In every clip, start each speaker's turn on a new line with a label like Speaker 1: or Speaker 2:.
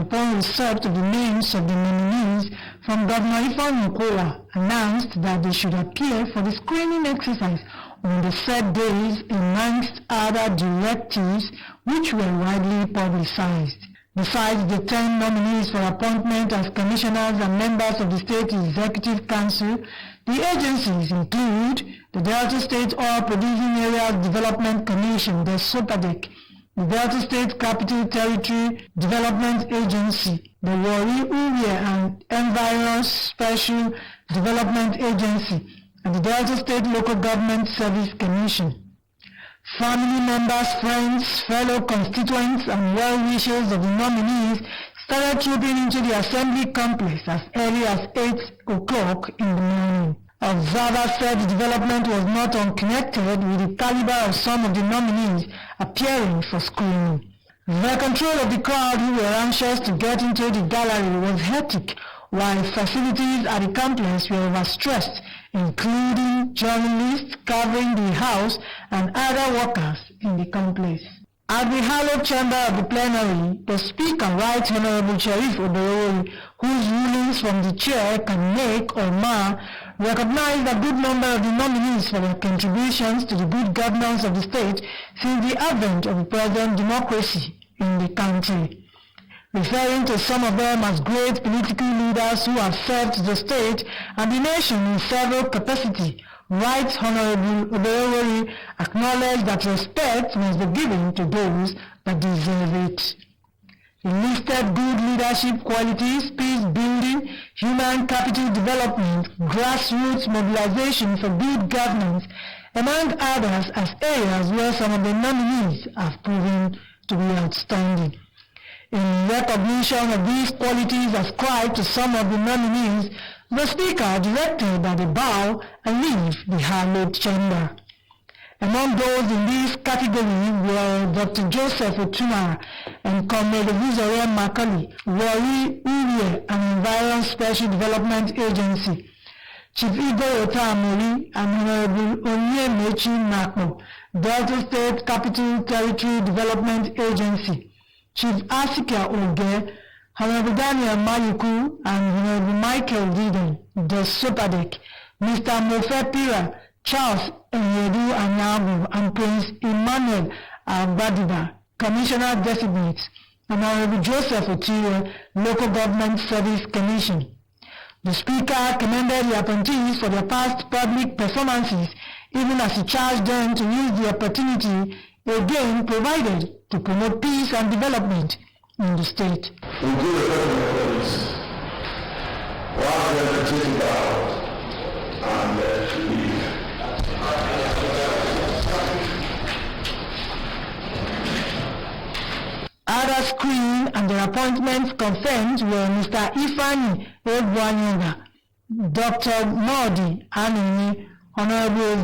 Speaker 1: upon receipt of the names of the nominees from Governor Ifeanyi Ukoha, announced that they should appear for the screening exercise on the said days amongst other directives which were widely publicized. Besides the 10 nominees for appointment as commissioners and members of the State Executive Council, the agencies include the Delta State Oil Producing Areas Development Commission, the SOPADEC, the Delta State Capital Territory Development Agency, the Warri and Environment Special Development Agency, and the Delta State Local Government Service Commission. Family members, friends, fellow constituents, and well-wishers of the nominees started trooping into the assembly complex as early as 8 o'clock in the morning. Observers said the development was not unconnected with the caliber of some of the nominees appearing for screening. The control of the crowd who were anxious to get into the gallery was hectic, while facilities at the complex were overstressed, including journalists covering the house and other workers in the complex. At the hallowed chamber of the plenary, the Speaker, Right Honorable Sheriff Oberoi, whose rulings from the chair can make or mar, recognized a good number of the nominees for their contributions to the good governance of the state since the advent of the present democracy in the country. Referring to some of them as great political leaders who have served the state and the nation in several capacities, Right Honorable Oberoi acknowledged that respect must be given to those that deserve it. He listed good leadership qualities, peace building, human capital development, grassroots mobilization for good governance, among others, as areas where some of the nominees have proven to be outstanding. In recognition of these qualities ascribed to some of the nominees, the Speaker directed that they bow and leave the hallowed chamber. Among those in this category were Dr. Joseph Otuma and Comrade Vizore Makali, Warri and Environment Special Development Agency, Chief Igor Otamori and Honorable Onyemechi Nakmo, Delta State Capital Territory Development Agency, Chief Asika Oge, Honorable Daniel Mayuku and Honorable Michael Diden, the SOPADEC, Mr. Mofe Pira, Charles Enyedu Anyabu, and Prince Emmanuel Abadiba, Commissioner Designates, and Honorable Joseph Otire, Local Government Service Commission. The Speaker commended the appointees for their past public performances, even as he charged them to use the opportunity again provided to promote peace and development in the state.
Speaker 2: We do the colleagues. While they're taking out and leave.
Speaker 1: Other screened and their appointments confirmed were Mr. Ifeanyi Egbuanyega, Dr. Modi Anini, Honorable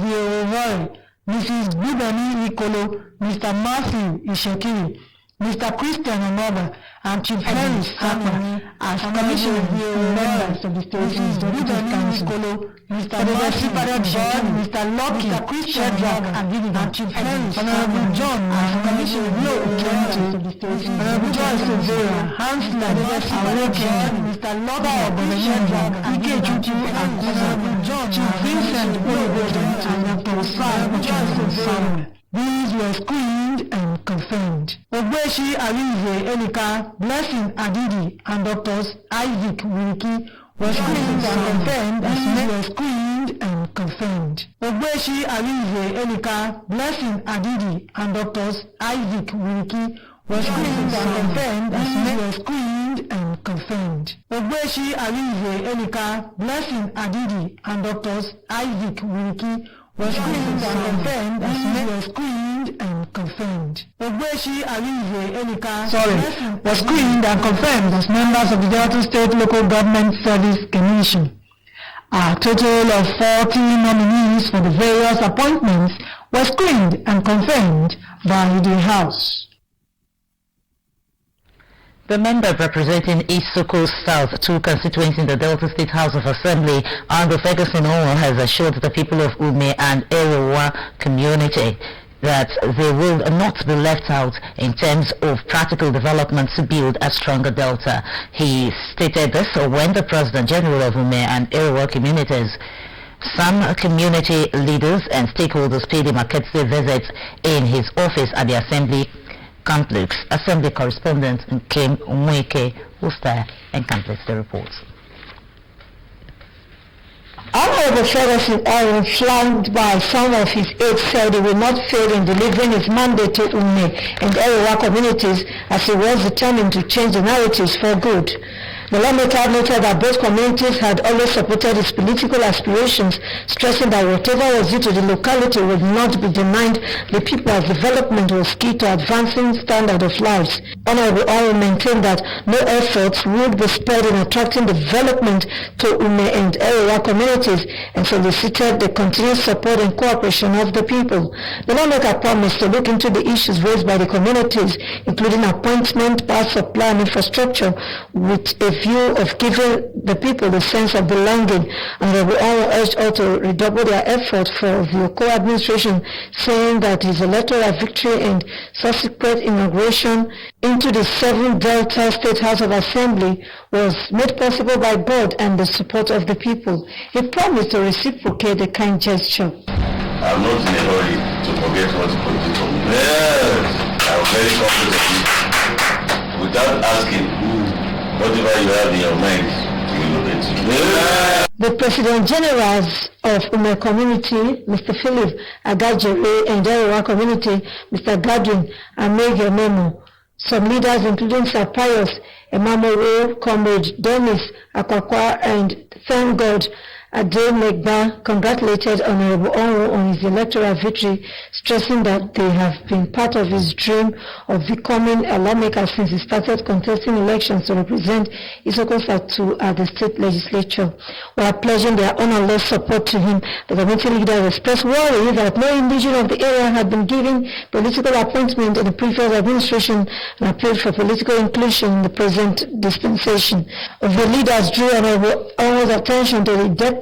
Speaker 1: Warri, Mrs. Bubani Ikolo, Mr. Matthew Ishekiri, Mr. Christian Onoba, and Chief Henry Sakwa as commissioners and members of the State Executive Council. Mr. Robert Board, Mr. Lucky, Shedrack, and Chief Henry Honorable John as commissioner of the State, Honorable Joyce Ozera, Hansler, Awoke, Mr. Lucky, Shedrack, Ike Chuchu, and Honorable John, Chief Vincent Oyedejo, and Dr. Osai Samuel. These were screened and confirmed. Ogbeshi Arize Elika, Blessing Adidi, and Drs. Isaac Wiki were screened and confirmed as were screened and confirmed. Ogbeshi Arize Elika, Blessing Adidi, and Drs. Isaac Wiki were screened and confirmed as were screened and confirmed. Ogbeshi Arize Elika, Blessing Adidi, and Drs. Isaac Wiki were screened and confirmed as were screened and confirmed. Ogbeshi Arize Elika was screened and confirmed as members of the Delta State Local Government Service Commission. A total of 40 nominees for the various appointments were screened and confirmed by the House.
Speaker 3: The member representing East Soko South, 2 constituents in the Delta State House of Assembly, Andrew Ferguson Owen, has assured the people of Ume and Erowa community that they will not be left out in terms of practical development to build a stronger Delta. He stated this when the President General of Ume and Erewa communities, some community leaders and stakeholders paid him a courtesy visit in his office at the Assembly complex. Assembly correspondent Kim Mweke was there and completes the report.
Speaker 1: Honorable Ferguson Aaron, flanked by some of his aides, said he will not fail in delivering his mandate to Ume and Erewa communities, as he was determined to change the narratives for good. The lawmaker noted that both communities had always supported his political aspirations, stressing that whatever was due to the locality would not be denied the people, as development was key to advancing standard of lives. Honorable Warri maintained that no efforts would be spared in attracting development to Ume and Erewa communities, and solicited the continued support and cooperation of the people. The lawmaker promised to look into the issues raised by the communities, including appointment, power supply and infrastructure, with a view of giving the people a sense of belonging. And the Warri urged all to redouble their effort for the co-administration, saying that his electoral victory and subsequent inauguration into the 7th Delta State House of Assembly was made possible by God and the support of the people. He promised to reciprocate the kind gesture.
Speaker 2: I'm not in a hurry to forget what you did for me. Yes, I'm very confident. Without asking, whatever you have in your mind, you will get it. Yeah.
Speaker 1: The President Generals of Ume Community, Mr. Philip Agajere, and Erewa Community, Mr. Godwin Amege Memo. Some leaders, including Sir Pius Emamoro, Comrade Dennis Akwakwa, and Thank God Ade Megba, congratulated Honorable Onwo on his electoral victory, stressing that they have been part of his dream of becoming a lawmaker since he started contesting elections to represent Isoko South 2 at the state legislature. While pledging their honorless support to him, the community leaders expressed worry that no indigenous of the area had been given political appointment in the previous administration, and appealed for political inclusion in the present dispensation. The leaders drew Honorable Onwo's attention to the indebtedness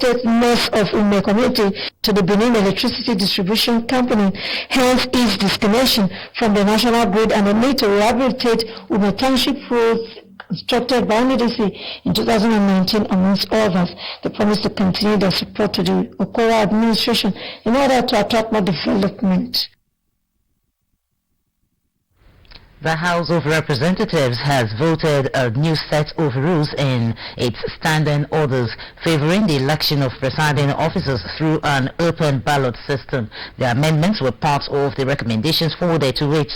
Speaker 1: of Ume community to the Benin Electricity Distribution Company, hence its disconnection from the national grid, and the need to rehabilitate Ume Township roads constructed by NDC in 2019, amongst others. They promised to continue their support to the Okoro administration in order to attract more development.
Speaker 3: The House of Representatives has voted a new set of rules in its standing orders favoring the election of presiding officers through an open ballot system. The amendments were part of the recommendations forwarded to it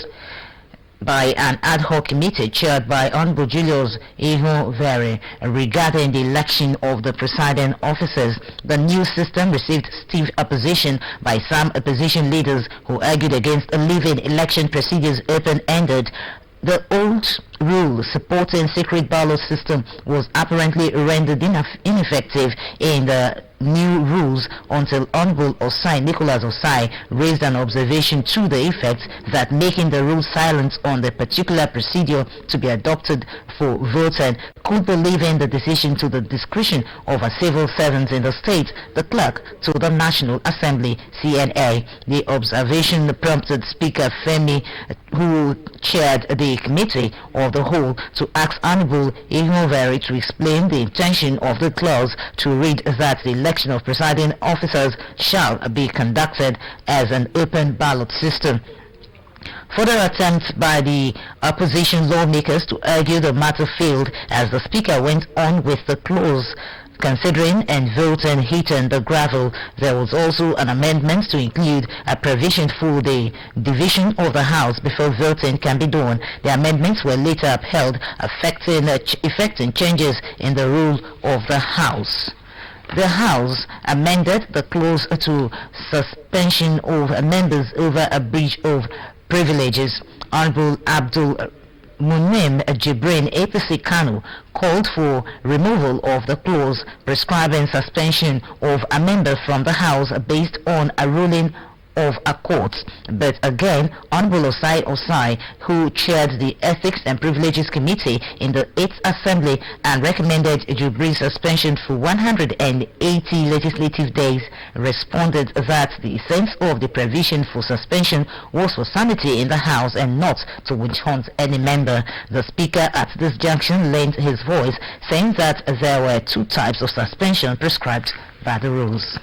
Speaker 3: by an ad hoc committee chaired by Honorable Julius Warri regarding the election of the presiding officers. The new system received stiff opposition by some opposition leaders who argued against leaving election procedures open-ended. The old rule supporting secret ballot system was apparently rendered ineffective in the new rules until Honorable Nicholas Osai raised an observation to the effect that making the rule silent on the particular procedure to be adopted for voting could be leaving the decision to the discretion of a civil servant in the state, the clerk to the National Assembly, CNA. The observation prompted Speaker Femi, who chaired the committee of the whole, to ask Honorable Warri to explain the intention of the clause to read that the election of presiding officers shall be conducted as an open ballot system. Further attempts by the opposition lawmakers to argue the matter failed as the Speaker went on with the clause. Considering and voting hitting the gravel, there was also an amendment to include a provision for the division of the House before voting can be done. The amendments were later upheld, effecting changes in the rule of the House. The House amended the clause to suspension of members over a breach of privileges. Honorable Abdul Munim Jibrin APC Kanu called for removal of the clause prescribing suspension of a member from the House based on a ruling of a court. But again, Honorable Osai, who chaired the Ethics and Privileges Committee in the 8th Assembly and recommended Jubri's suspension for 180 legislative days, responded that the sense of the provision for suspension was for sanity in the House and not to witch hunt any member. The Speaker at this junction lent his voice, saying that there were two types of suspension prescribed by the rules.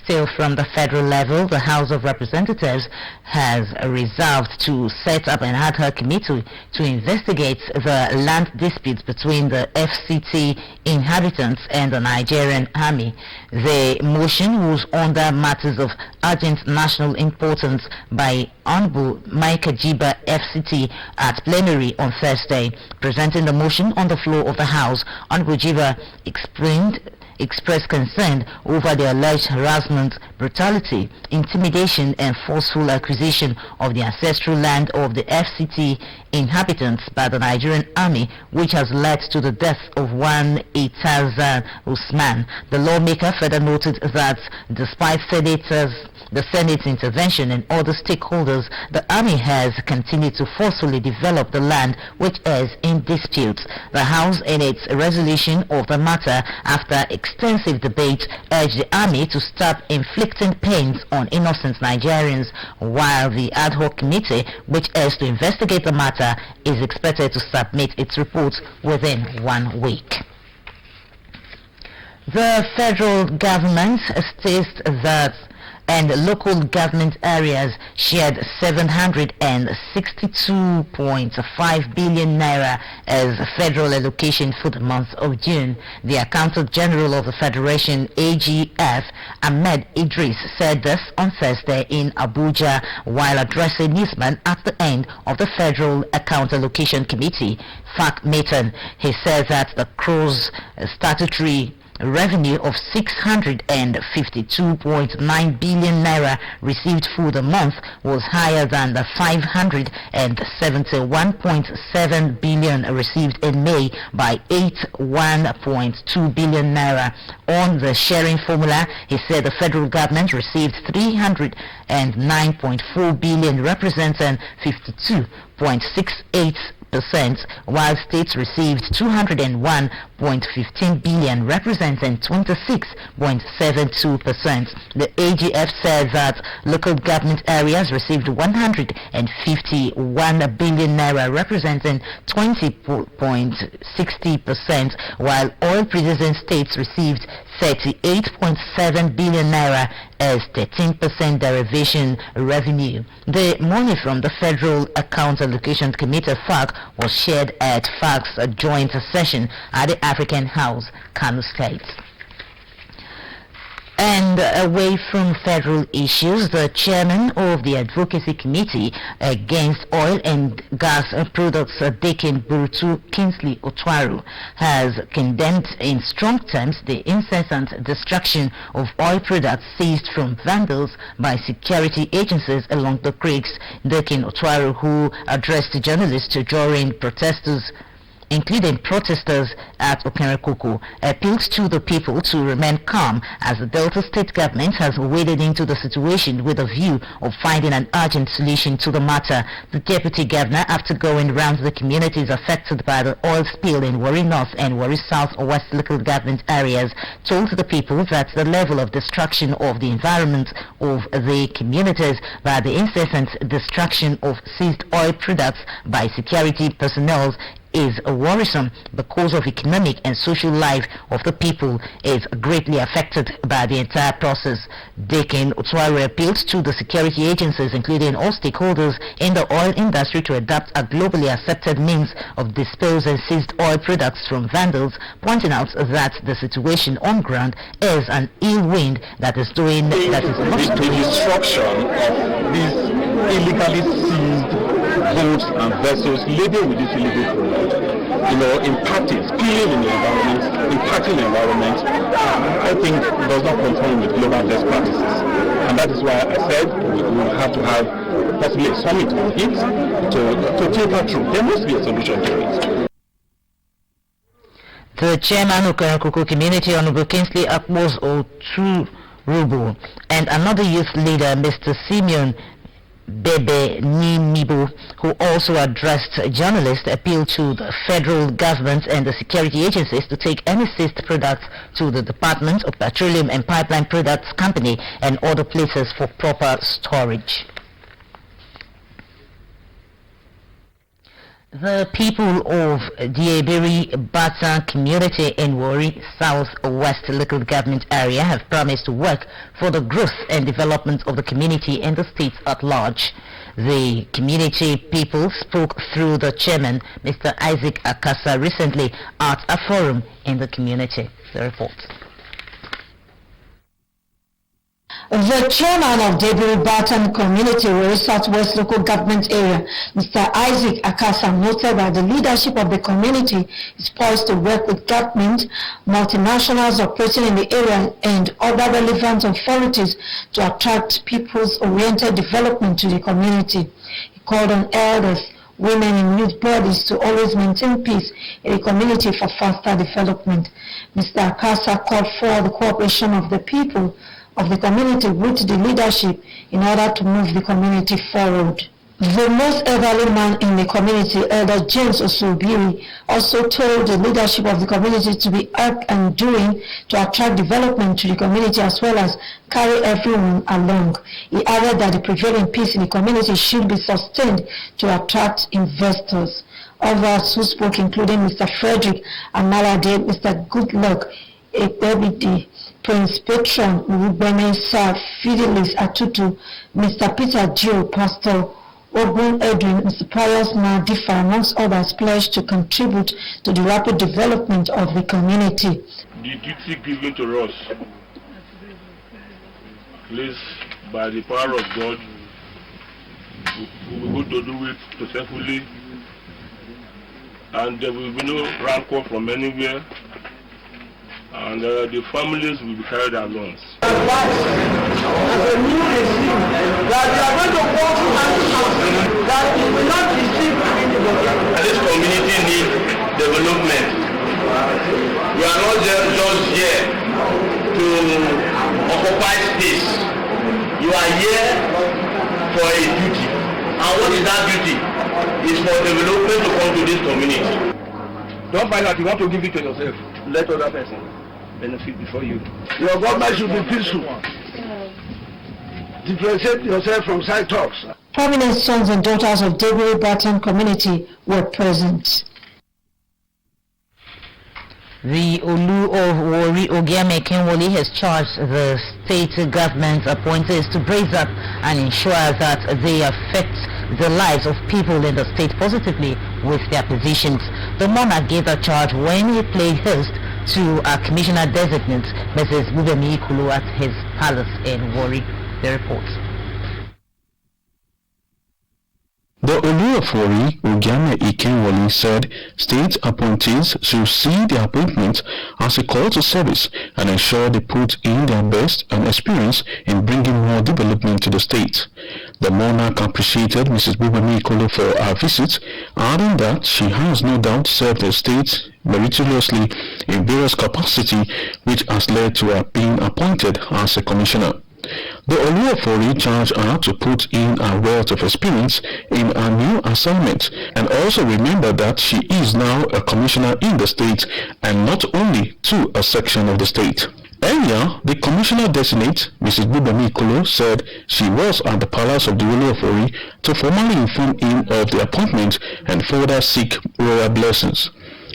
Speaker 3: Still from the federal level, the House of Representatives has resolved to set up an ad hoc committee to investigate the land disputes between the FCT inhabitants and the Nigerian Army. The motion was under matters of urgent national importance by Honorable Mike Ajiba, FCT, at plenary on Thursday. Presenting the motion on the floor of the House, Honorable Ajiba expressed concern over the alleged harassment, brutality, intimidation and forceful acquisition of the ancestral land of the FCT inhabitants by the Nigerian Army, which has led to the death of one Itazan Usman. The lawmaker further noted that despite the Senate's intervention and other stakeholders, the Army has continued to forcefully develop the land which is in dispute. The House, in its resolution of the matter after extensive debate, urged the Army to stop inflicting pains on innocent Nigerians, while the ad hoc committee, which is to investigate the matter, is expected to submit its report within 1 week. The federal government states that and local government areas shared 762.5 billion naira as federal allocation for the month of June. The Accountant General of the Federation, AGF, Ahmed Idris, said this on Thursday in Abuja while addressing newsmen at the end of the Federal Account Allocation Committee, FAC meeting. He said that the Crow's statutory revenue of 652.9 billion naira received for the month was higher than the 571.7 billion received in May by 81.2 billion naira. On the sharing formula, he said the federal government received 309.4 billion, representing 52.68%, while states received 201.15 billion, representing 26.72%. The AGF said that local government areas received 151 billion naira, representing 20.60%, while oil-producing states received 38.7 billion naira as 13% derivation revenue. The money from the Federal Account Allocation Committee, FAC, was shared at FAC's joint session at the African House, Kano State. And away from federal issues, the chairman of the Advocacy Committee Against Oil and Gas Products, Deacon Burutu Kingsley Otwaru, has condemned in strong terms the incessant destruction of oil products seized from vandals by security agencies along the creeks. Deacon Otwaru, who addressed journalists during protesters at Okerekoko, appealed to the people to remain calm as the Delta State government has waded into the situation with a view of finding an urgent solution to the matter. The Deputy Governor, after going around the communities affected by the oil spill in Warri North and Warri South or West local government areas, told the people that the level of destruction of the environment of the communities by the incessant destruction of seized oil products by security personnel is worrisome because of economic and social life of the people is greatly affected by the entire process. Deacon Otwaru appealed to the security agencies, including all stakeholders in the oil industry, to adopt a globally accepted means of disposing seized oil products from vandals, pointing out that the situation on ground is an ill wind that is doing
Speaker 4: the destruction of these illegally seized boats and vessels laden with this illegal product, spilling in the environment, impacting the environment, I think does not conform with global best practices. And that is why I said we will have to have possibly a summit on it to filter through. There must be a solution to it.
Speaker 3: The chairman of Karakuku community, Honorable Kingsley Akpos Oturubu, and another youth leader, Mr. Simeon Bebe Nimibo, who also addressed journalists, appealed to the federal government and the security agencies to take any seized products to the Department of Petroleum and Pipeline Products Company and other places for proper storage. The people of the Eberi Bata community in Warri South-West local government area have promised to work for the growth and development of the community and the state at large. The community people spoke through the chairman, Mr. Isaac Akasa, recently at a forum in the community. The report.
Speaker 1: The chairman of Debiri Barton Community, Warri Southwest Local Government Area, Mr. Isaac Akasa, noted that the leadership of the community is poised to work with government, multinationals operating in the area, and other relevant authorities to attract people's-oriented development to the community. He called on elders, women and youth bodies to always maintain peace in the community for faster development. Mr. Akasa called for the cooperation of the people of the community with the leadership in order to move the community forward. The most elderly man in the community, Elder James Osobiri, also told the leadership of the community to be up and doing to attract development to the community as well as carry everyone along. He added that the prevailing peace in the community should be sustained to attract investors. Others who spoke, including Mr. Frederick Amalade, Mr. Goodluck Ekbebidi, Prince Patron Rubeme Sir Fidelis Atutu, Mr. Peter Gio, Pastor Ogun Edwin, Mr. Pius Nadifa, amongst others, pledged to contribute to the rapid development of the community.
Speaker 5: The duty given to us, please, by the power of God, we will go to do it successfully, and there will be no rancor from anywhere, and the families will be carried along.
Speaker 6: As a new regime, that we are going to work that we will not receive anybody.
Speaker 2: This community needs development. We are not just here to occupy space. You are here for a duty. And what is that duty? It's for development to come to this community.
Speaker 6: Don't find out you want to give it to yourself. Let other person benefit before you. Your government should be peaceful. Differentiate yourself from side talks.
Speaker 1: Prominent sons and daughters of Debiri Barton community were present.
Speaker 3: The Olu of Warri Ogiame Kenwoli has charged the state government appointees to brace up and ensure that they affect the lives of people in the state positively with their positions. The monarch gave that charge when he played host to a commissioner designate, Mrs. Bubemi Ikulu, at his palace in Warri. The report.
Speaker 4: The Olu of Warri, Ogiame Ikenwoli, said state appointees should see their appointment as a call to service and ensure they put in their best and experience in bringing more development to the state. The monarch appreciated Mrs. Bubemi Ikulu for her visit, adding that she has no doubt served the state meritoriously in various capacity, which has led to her being appointed as a commissioner. The Olu of Warri charged her to put in a wealth of experience in her new assignment and also remember that she is now a commissioner in the state and not only to a section of the state. Earlier, the commissioner designate, Mrs. Bubemi Ikulu, said she was at the palace of the Olu of Warri to formally inform him of the appointment and further seek royal blessings.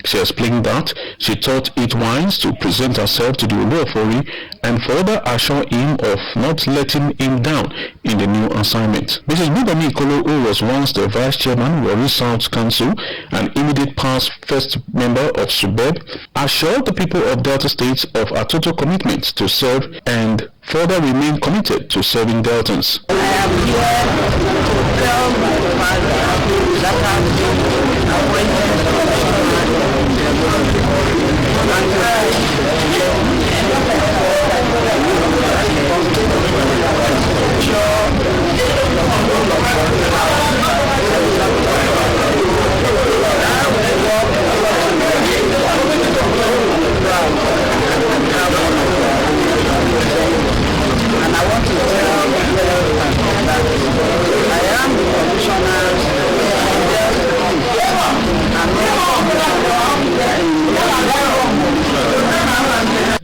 Speaker 4: She explained that she thought it wise to present herself to the Olu of Warri and further assure him of not letting him down in the new assignment. Mrs. Bubemi Ikulu, who was once the Vice Chairman, Warri South Council, and immediate past first member of SUBEB, assured the people of Delta State of her total commitment to serve and further remain committed to serving Deltans.
Speaker 6: I am here to tell my father that I have been appointed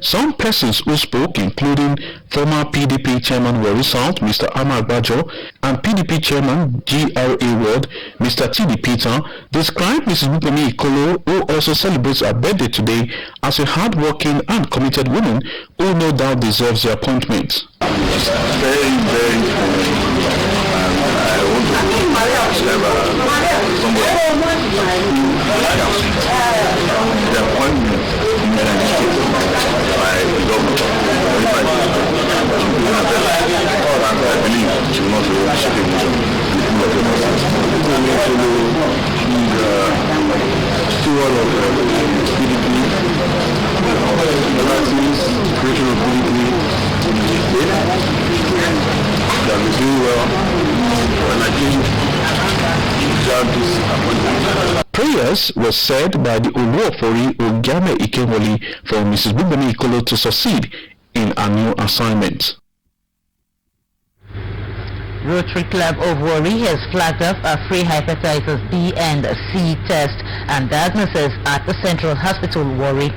Speaker 4: Some persons who spoke, including former PDP Chairman Warri South, Mr. Amar Bajo, and PDP Chairman GRA Ward, Mr. T.D. Peter, described Mrs. Bukomi Ikolo, who also celebrates her birthday today, as a hard-working and committed woman who no doubt deserves the appointment.
Speaker 2: Very, very and I want to somebody the appointment by the government. I believe she will not be shaking steward of PDP, creation of PDP in the state. That will do well, and I think this appointment.
Speaker 4: Prayers were said by the Oluofori Ogame Ikewoli for Mrs. Bukomi Ikolo to succeed in a new assignment.
Speaker 3: Rotary Club of Warri has flagged off a free hepatitis B and C test and diagnosis at the Central Hospital, Warri.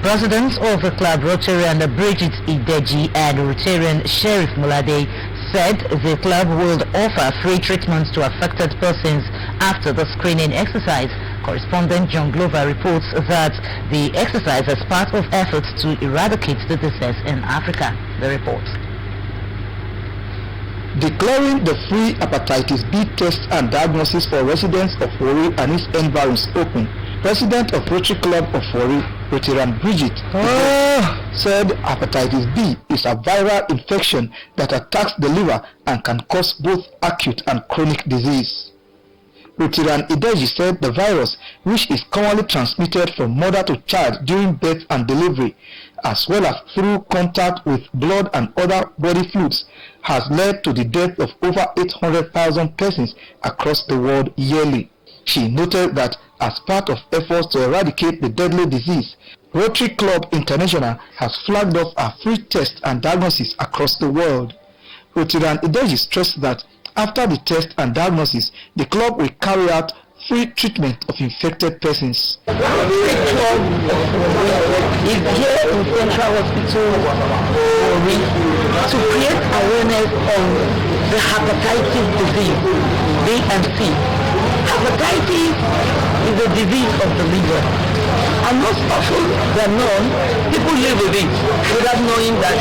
Speaker 3: Presidents of the club, Rotarian Bridget Ideji and Rotarian Sheriff Mulade, said the club will offer free treatments to affected persons after the screening exercise. Correspondent John Glover reports that the exercise is part of efforts to eradicate the disease in Africa. The report.
Speaker 7: Declaring the free hepatitis B test and diagnosis for residents of Warri and its environs open, President of Rotary Club of Warri, Rotarian Bridget, said hepatitis B is a viral infection that attacks the liver and can cause both acute and chronic disease. Rotarian Ideji said the virus, which is commonly transmitted from mother to child during birth and delivery, as well as through contact with blood and other body fluids, has led to the death of over 800,000 persons across the world yearly. She noted that as part of efforts to eradicate the deadly disease, Rotary Club International has flagged off a free test and diagnosis across the world. Rotarian Ideji stressed that after the test and diagnosis, the club will carry out free treatment of infected persons.
Speaker 6: The Rotary Club is here in Central Hospital to create awareness on the hepatitis disease, B and C. Hepatitis is a disease of the liver, and most often than not, people live with it without knowing that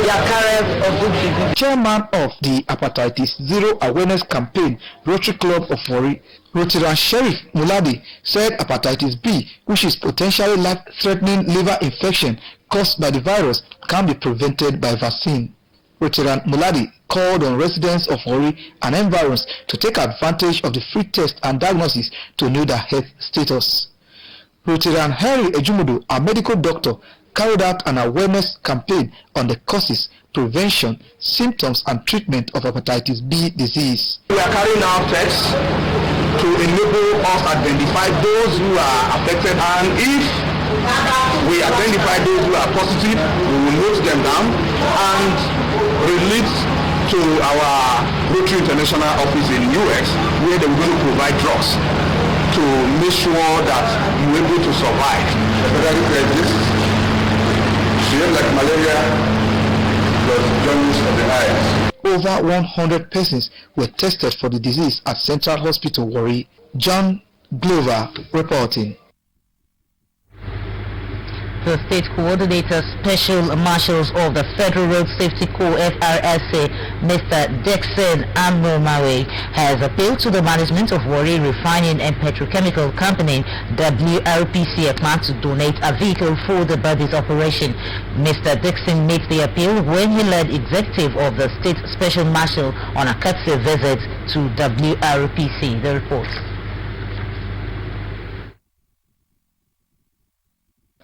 Speaker 6: they are carriers of this disease.
Speaker 7: Chairman of the Hepatitis Zero Awareness Campaign, Rotary Club of Warri, Rotarian Sheriff Muladi, said hepatitis B, which is potentially life-threatening liver infection caused by the virus, can be prevented by vaccine. Rotarian Muladi called on residents of Warri and environs to take advantage of the free test and diagnosis to know their health status. Rotarian Henry Ejumudu, a medical doctor, carried out an awareness campaign on the causes, prevention, symptoms and treatment of hepatitis B disease.
Speaker 8: We are carrying out tests to enable us to identify those who are affected, and if we identify those who are positive, we will note them down and release to our Rotary International office in US, where they will going to provide drugs to make sure that you are able to survive. This like malaria, jaundice of the eyes.
Speaker 7: Over 100 persons were tested for the disease at Central Hospital, Warri. John Glover reporting.
Speaker 3: The State Coordinator Special Marshals of the Federal Road Safety Corps FRSA, Mr. Dixon Amomawe, has appealed to the management of Warri Refining and Petrochemical Company, WRPC, to donate a vehicle for the body's operation. Mr. Dixon made the appeal when he led executive of the State Special Marshal on a courtesy visit to WRPC. The report.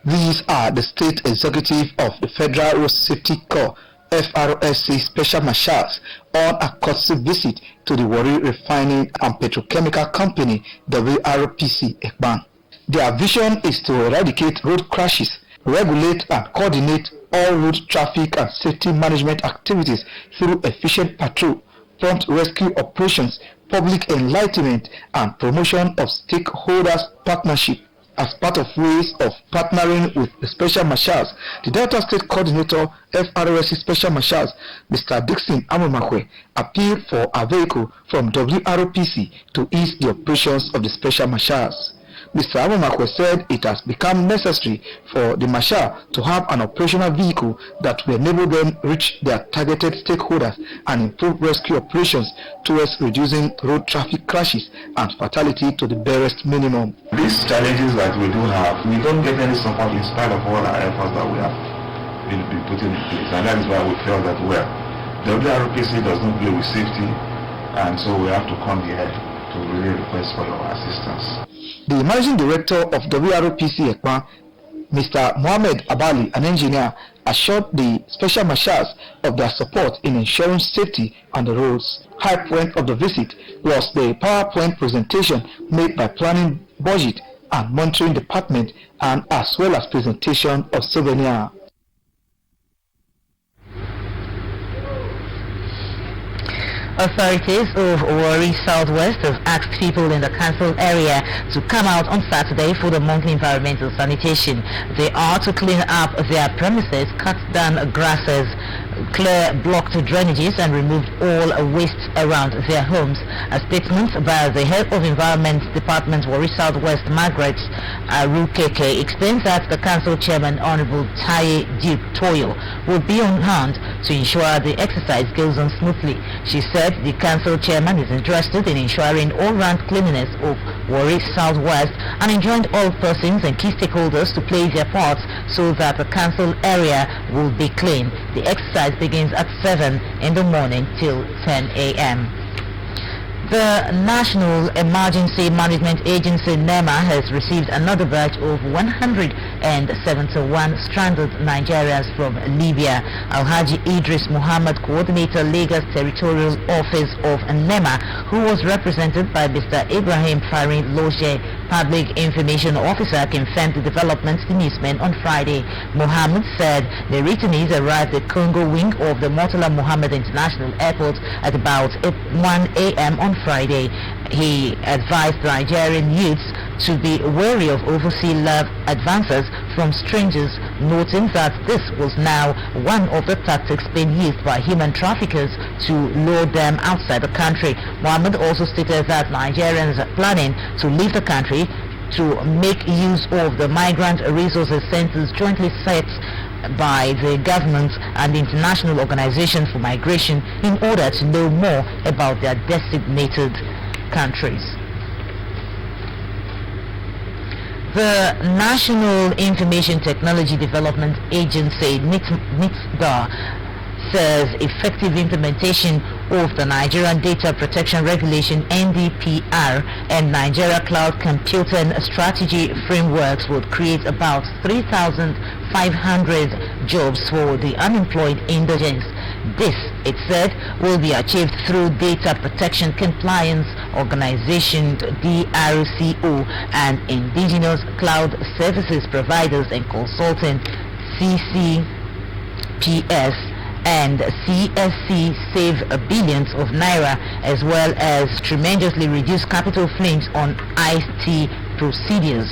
Speaker 7: These are the State Executive of the Federal Road Safety Corps FRSA Special Marshals on a courtesy visit to the Warri Refining and Petrochemical Company, WRPC, Ekban. Their vision is to eradicate road crashes, regulate and coordinate all road traffic and safety management activities through efficient patrol, prompt rescue operations, public enlightenment, and promotion of stakeholders' partnership. As part of ways of partnering with the Special Marshals, the Delta State Coordinator, FRSC Special Marshals, Mr. Dixon Amomakwe, appealed for a vehicle from WROPC to ease the operations of the Special Marshals. Mr. Amomakwe said it has become necessary for the Marshal to have an operational vehicle that will enable them reach their targeted stakeholders and improve rescue operations towards reducing road traffic crashes and fatality to the barest minimum.
Speaker 9: These challenges that we do have, we don't get any support in spite of all our efforts that we have been putting in place, and that is why we feel that WRPC does not play with safety, and so we have to come here to really request for your assistance.
Speaker 7: The Managing Director of WROPC ECMA, Mr. Mohammed Abali, an engineer, assured the Special Marshals of their support in ensuring safety on the roads. High point of the visit was the PowerPoint presentation made by Planning, Budget and Monitoring Department, and as well as presentation of souvenir.
Speaker 3: Authorities of Warri Southwest have asked people in the council area to come out on Saturday for the monthly environmental sanitation. They are to clean up their premises, cut down grasses, clear blocked drainages and remove all waste around their homes. A statement by the Head of Environment Department, Warri Southwest, Margaret Arukeke, explains that the council chairman, Honorable Taye Duke Toyo, will be on hand to ensure the exercise goes on smoothly. She said the council chairman is interested in ensuring all-round cleanliness of Warri Southwest and enjoined all persons and key stakeholders to play their parts so that the council area will be clean. The exercise begins at 7 in the morning till 10 a.m. The National Emergency Management Agency, NEMA, has received another batch of 171 stranded Nigerians from Libya. Alhaji Idris Muhammad, Coordinator, Lagos Territorial Office of NEMA, who was represented by Mr. Ibrahim Farin Loje, Public Information Officer, confirmed the developments to newsmen on Friday. Muhammad said the returnees arrived at Congo wing of the Murtala Muhammad International Airport at about 1 a.m. on Friday. He advised Nigerian youths to be wary of overseas love advances from strangers, noting that this was now one of the tactics being used by human traffickers to lure them outside the country. Muhammad also stated that Nigerians are planning to leave the country to make use of the migrant resources centers jointly set by the government and the International Organization for Migration in order to know more about their designated countries. The National Information Technology Development Agency, NITDA, says effective implementation of the Nigerian Data Protection Regulation (NDPR) and Nigeria Cloud Computing Strategy frameworks would create about 3,500 jobs for the unemployed indigents. This, it said, will be achieved through Data Protection Compliance Organization (DRCO) and Indigenous Cloud Services Providers and Consulting (CCPS) and CSC save billions of naira, as well as tremendously reduce capital flames on IT procedures.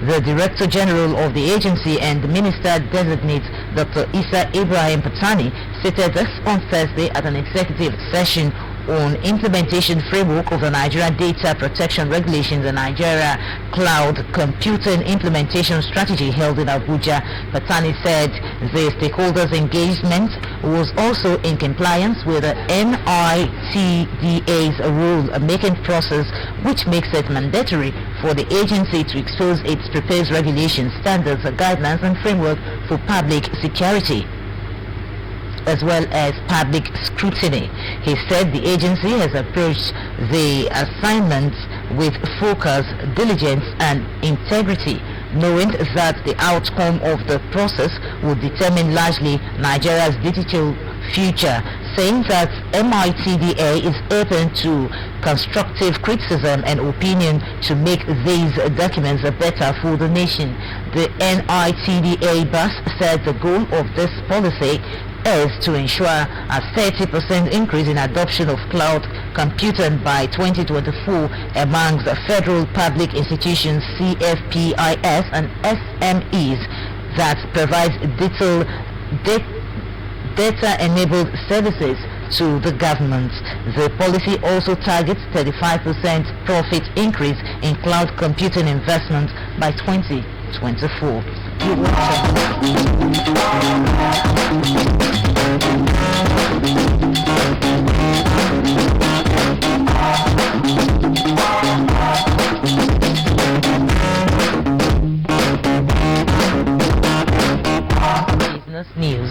Speaker 3: The Director General of the agency and Minister-designate Dr. Isa Ibrahim Patani stated this on Thursday at an executive session on implementation framework of the Nigeria Data Protection Regulations and Nigeria Cloud Computing Implementation Strategy held in Abuja. Patani said the stakeholders' engagement was also in compliance with the NITDA's rule-making process, which makes it mandatory for the agency to expose its proposed regulations, standards, guidelines and framework for public security, as well as public scrutiny. He said the agency has approached the assignment with focus, diligence and integrity, knowing that the outcome of the process will determine largely Nigeria's digital future, saying that MITDA is open to constructive criticism and opinion to make these documents better for the nation. The NITDA boss said the goal of this policy is to ensure a 30% increase in adoption of cloud computing by 2024 amongst federal public institutions, CFPIS and SMEs that provides data-enabled services to the government. The policy also targets 35% profit increase in cloud computing investment by 2024. Business news.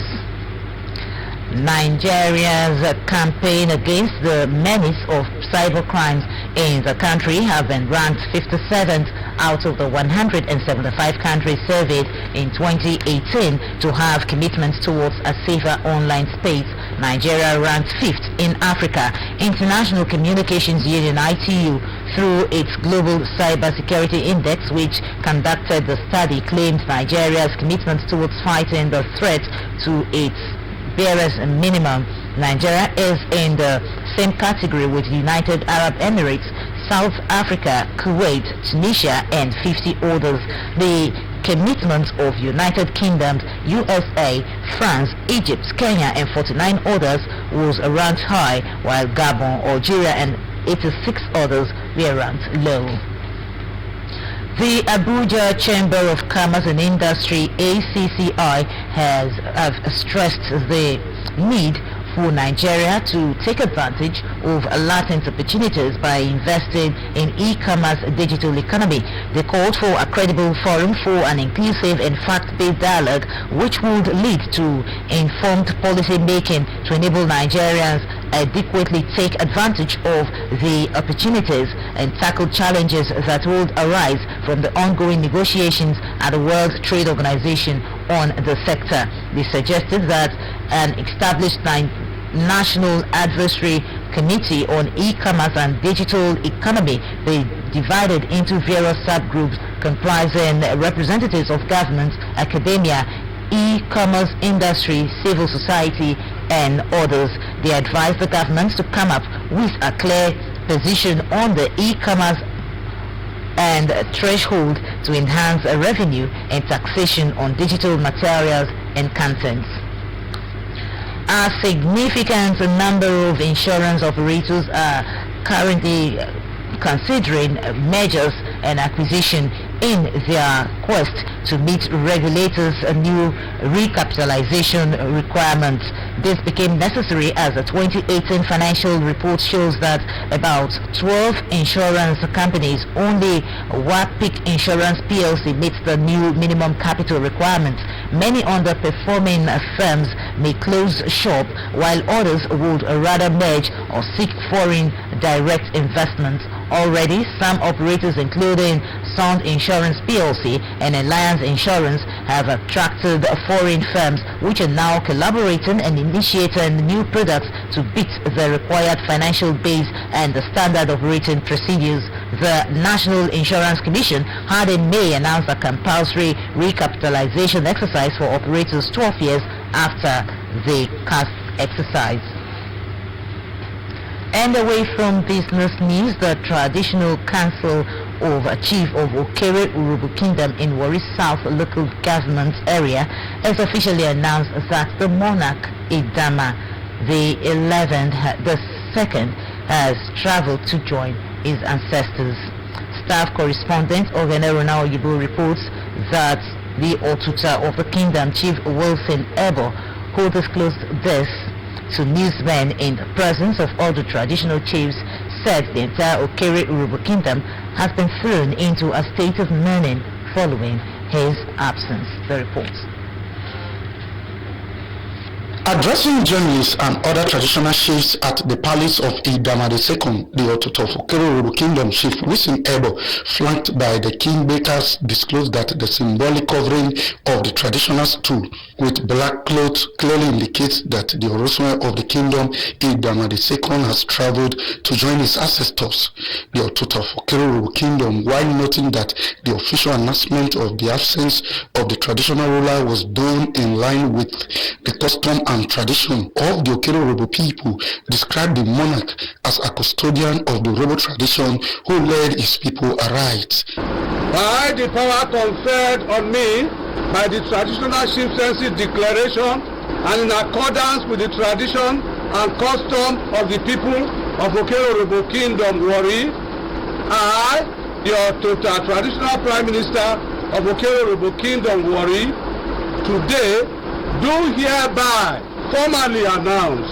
Speaker 3: Nigeria's campaign against the menace of cybercrimes in the country have been ranked 57th out of the 175 countries surveyed in 2018 to have commitments towards a safer online space. Nigeria ranked 5th in Africa. International Communications Union (ITU), through its Global Cybersecurity Index, which conducted the study, claimed Nigeria's commitments towards fighting the threat to its barest minimum. Nigeria is in the same category with United Arab Emirates, South Africa, Kuwait, Tunisia, and 50 others. The commitments of United Kingdom, USA, France, Egypt, Kenya, and 49 others was ranked high, while Gabon, Algeria, and 86 others were ranked low. The Abuja Chamber of Commerce and Industry, ACCI, have stressed the need for Nigeria to take advantage of latent opportunities by investing in e-commerce digital economy. They called for a credible forum for an inclusive and fact-based dialogue which would lead to informed policy making to enable Nigerians adequately take advantage of the opportunities and tackle challenges that would arise from the ongoing negotiations at the World Trade Organization on the sector. They suggested that an established National Advisory Committee on E-commerce and Digital Economy be divided into various subgroups comprising representatives of government, academia, e-commerce industry, civil society, and others. They advised the government to come up with a clear position on the e-commerce and threshold to enhance revenue and taxation on digital materials and contents. A significant number of insurance operators are currently considering mergers and acquisition in their quest to meet regulators' new recapitalization requirements. This became necessary as the 2018 financial report shows that about 12 insurance companies, only Wapik Insurance PLC meets the new minimum capital requirements. Many underperforming firms may close shop, while others would rather merge or seek foreign direct investments. Already, some operators, including Sound Insurance PLC and Alliance Insurance, have attracted foreign firms which are now collaborating and initiating new products to beat the required financial base and the standard operating procedures. The National Insurance Commission had in May announced a compulsory recapitalization exercise for operators 12 years after the CAS exercise. And away from business news, the traditional council of Chief of Okere Urubu Kingdom in Warri South local government area has officially announced that the monarch Idama the 2nd has traveled to join his ancestors. Staff correspondent Ogenero Yibo reports that the Otuta of the kingdom, Chief Wilson Ebo, who disclosed this to newsmen in the presence of all the traditional chiefs, said the entire Okere Urubu Kingdom has been thrown into a state of mourning following his absence. The report.
Speaker 7: Addressing journalists and other traditional chiefs at the palace of Idama II, the Ototo of Okere Urubu Kingdom, Chief Wilson Ebo, flanked by the Kingmakers, disclosed that the symbolic covering of the traditional stool with black clothes clearly indicates that the Oroswe of the kingdom, Idama II, has traveled to join his ancestors, the Ototo of Okere Urubu Kingdom, while noting that the official announcement of the absence of the traditional ruler was done in line with the custom and
Speaker 10: and tradition of the Okere Urhobo people described the monarch as a custodian of the Urhobo tradition who led his people aright.
Speaker 8: By the power conferred on me by the Traditional Chieftaincy Declaration and in accordance with the tradition and custom of the people of Okere Urhobo Kingdom, Warri, I, your total traditional Prime Minister of Okere Urhobo Kingdom, Warri, today do hereby formally announce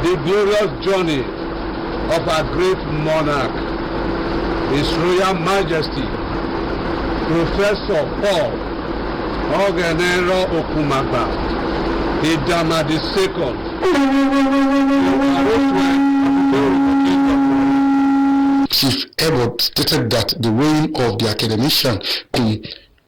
Speaker 8: the glorious journey of our great monarch, His Royal Majesty, Professor Paul Ogenero Okumagba, Idama II.
Speaker 10: Chief Ebo stated that the reign of the academician, the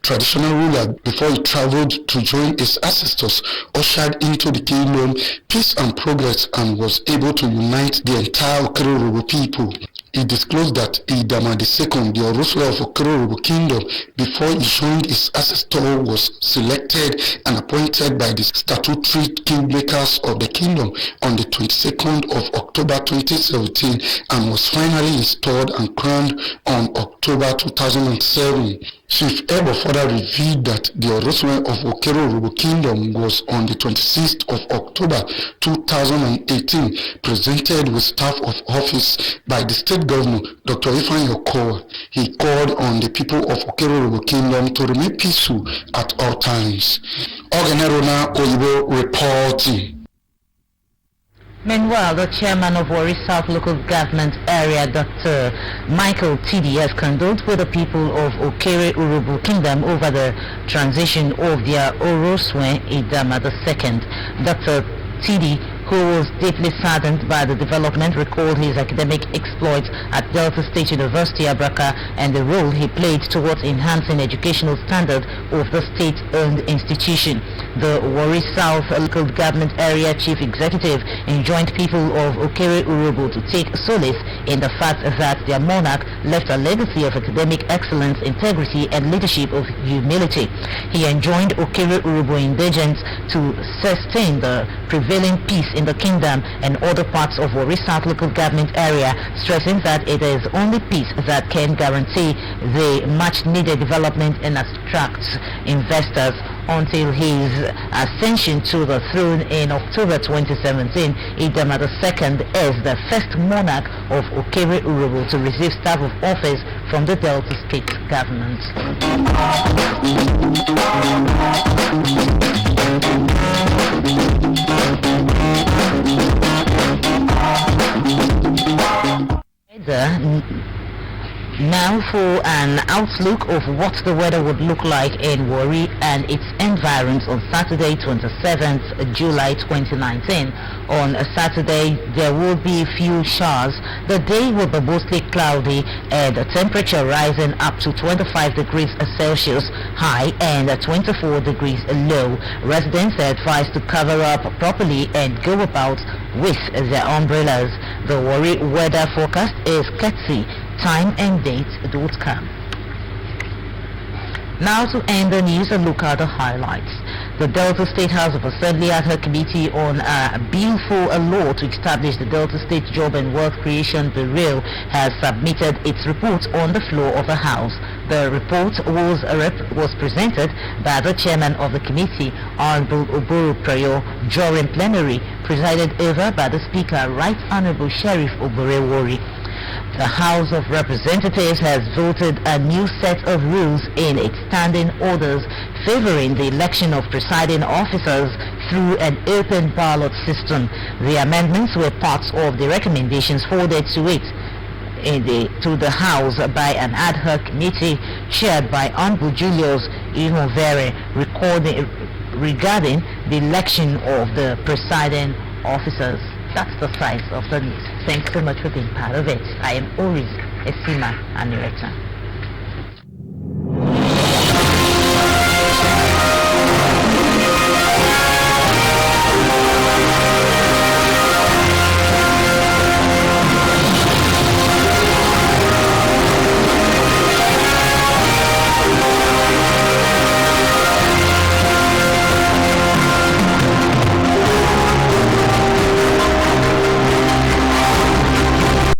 Speaker 10: traditional ruler, before he traveled to join his ancestors, ushered into the kingdom peace and progress and was able to unite the entire Okere Urhobo people. He disclosed that Idama II, the Orosua of Okere Urhobo Kingdom, before he joined his ancestor, was selected and appointed by the statutory kingmakers of the kingdom on the 22nd of October 2017 and was finally installed and crowned on October 2007. Chief Ebo further revealed that the Orosua of Okere Urhobo Kingdom was on the 26th of October 2018 presented with staff of office by the state governor, Dr. Ifeanyi Okowa. He called on the people of Okere Urhobo Kingdom to remain peaceful at all times. Ogenerona Oyibo reporting.
Speaker 3: Meanwhile, the chairman of Warri South Local Government Area, Dr. Michael Tidi, has condoled with the people of Okere Urhobo Kingdom over the transition of their Orosue Idama II. Dr. Tidi, who was deeply saddened by the development, recalled his academic exploits at Delta State University, Abraka, and the role he played towards enhancing educational standard of the state-owned institution. The Warri South Local Government Area Chief Executive enjoined people of Okere Urhobo to take solace in the fact that their monarch left a legacy of academic excellence, integrity, and leadership of humility. He enjoined Okere Urhobo indigents to sustain the prevailing peace in the kingdom and other parts of Warri South Local Government Area, stressing that it is only peace that can guarantee the much-needed development and attract investors. Until his ascension to the throne in October 2017, Idama II is the first monarch of Okere Urhobo to receive staff of office from the Delta State government. Now for an outlook of what the weather would look like in Warri and its environs on Saturday, 27th July 2019. On Saturday, there will be a few showers. The day will be mostly cloudy and the temperature rising up to 25 degrees Celsius high and 24 degrees low. Residents are advised to cover up properly and go about with their umbrellas. The Warri weather forecast is courtesy timeanddate.com. Now to end the news and look at the highlights. The Delta State House of Assembly ad hoc committee on a bill for a law to establish the Delta State Job and Wealth Creation Bureau has submitted its report on the floor of the House. The report was presented by the chairman of the committee, Honorable Oburu Prayo, during plenary, presided over by the Speaker, Right Honorable Sheriff Obere Warri. The House of Representatives has voted a new set of rules in its standing orders favoring the election of presiding officers through an open ballot system. The amendments were parts of the recommendations forwarded to it to the House by an ad hoc committee chaired by Honorable Julius Ihovere regarding the election of the presiding officers. That's the size of the news. Thanks so much for being part of it. I am Oris Esima, and director.